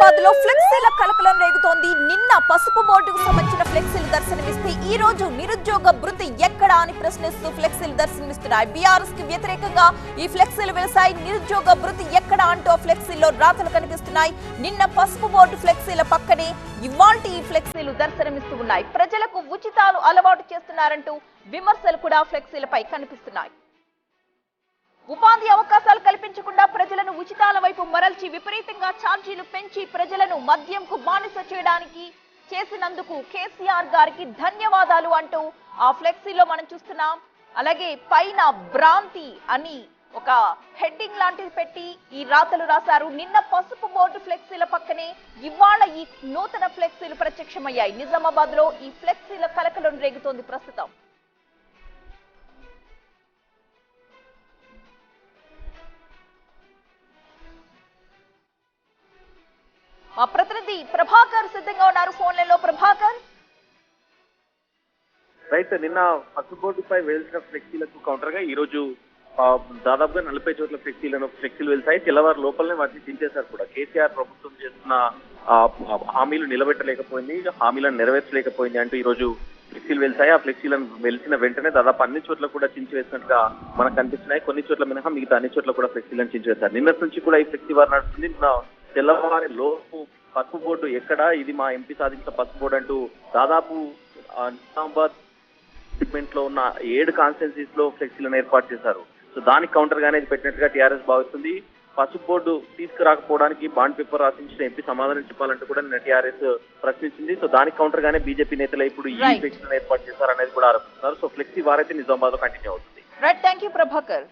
నిజామాబాద్ లో ఫ్లెక్సీల కలకలం రేగుతోంది. నిన్న పసుపు బోర్డుకు సంబంధించిన ఫ్లెక్సీలు దర్శనమిస్తే ఈ రోజు నిరుద్యోగ భృతి ఎక్కడా అని ప్రశ్నిస్తూ ఫ్లెక్సీలు దర్శనమిస్తున్నాయి. బీఆర్ఎస్ కి వ్యతిరేకంగా ఈ ఫ్లెక్సీలు వెలిసాయి. నిరుద్యోగ భృతి ఎక్కడా అంటూ ఫ్లెక్సీల్లో రాతలు కనిపిస్తున్నాయి. నిన్న పసుపు బోర్డు ఫ్లెక్సీల పక్కనే ఇవాల్టి ఈ ఫ్లెక్సీలు దర్శనమిస్తూ ఉన్నాయి. ప్రజలకు ఉచితాలు అలవాటు చేస్తున్నారంటూ విమర్శలు కూడా ఫ్లెక్సీలపై కనిపిస్తున్నాయి. ఉపాధి అవకాశాలు కల్పించకుండా ప్రజలను ఉచితాల వైపు మరల్చి విపరీతంగా ఛార్జీలు పెంచి ప్రజలను మద్యంకు బానిస చేయడానికి చేసినందుకు కేసీఆర్ గారికి ధన్యవాదాలు అంటూ ఆ ఫ్లెక్సీలో మనం చూస్తున్నాం. అలాగే పైన భ్రాంతి అని ఒక హెడ్డింగ్ లాంటిది పెట్టి ఈ రాతలు రాశారు. నిన్న పసుపు బోర్డు ఫ్లెక్సీల పక్కనే ఇవాళ ఈ నూతన ఫ్లెక్సీలు ప్రత్యక్షమయ్యాయి. నిజామాబాద్ లో ఈ ఫ్లెక్సీల కలకలం రేగుతోంది ప్రస్తుతం. మా ప్రతినిధి ప్రభాకర్ సిద్ధంగా ఉన్నారు ఫోన్ లైన్ లో. ప్రభాకర్, రైట్, నిన్న పసుపు బోర్డుపై వేల్సిన ఫ్లెక్సీలకు కౌంటర్ గా ఈ రోజు దాదాపుగా 40 చోట్ల ఫ్లెక్సీలు వెళ్తాయి. తెల్లవారు లోపలనే వాటిని దించేశారు కూడా. కేసీఆర్ ప్రభుత్వం చేస్తున్న హామీలు నిలబెట్టలేకపోయింది, హామీలను నెరవేర్చలేకపోయింది అంటూ ఈ రోజు ఫ్లెక్సీలు వెళ్తాయి. ఆ ఫ్లెక్సీలను వెలిసిన వెంటనే దాదాపు అన్ని చోట్ల కూడా చించివేసినట్టుగా మనకు కనిపిస్తున్నాయి. కొన్ని చోట్ల మినహా మిగతా అన్ని చోట్ల కూడా ఫ్లెక్సీలను చించివేశారు. నిన్నటి నుంచి కూడా ఈ ఫ్లెక్సీ వారు నడుస్తుంది. తెల్లవారి లోపు పసుపు బోర్డు ఎక్కడా, ఇది మా ఎంపీ సాధించిన పసుపు బోర్డు అంటూ దాదాపు నిజామాబాద్ డిపార్ట్మెంట్ లో ఉన్న 7 కాన్స్టిట్యున్సీస్ లో ఫ్లెక్సీలను ఏర్పాటు చేశారు. సో దానికి కౌంటర్ గానే ఇది పెట్టినట్టుగా టీఆర్ఎస్ భావిస్తుంది. పసుపు బోర్డు తీసుకురాకపోవడానికి బాండ్ పేపర్ రాసించిన ఎంపీ సమాధానం చెప్పాలంటూ కూడా నిన్న టీఆర్ఎస్ ప్రశ్నించింది. సో దానికి కౌంటర్ గానే బీజేపీ నేతలు ఇప్పుడు ఈ ఫ్లెక్సీలను ఏర్పాటు చేశారనేది కూడా ఆరోపిస్తున్నారు. సో ఫ్లెక్సీ వారైతే నిజామాబాద్ లో కంటిన్యూ అవుతుంది. Thank you Prabhakar.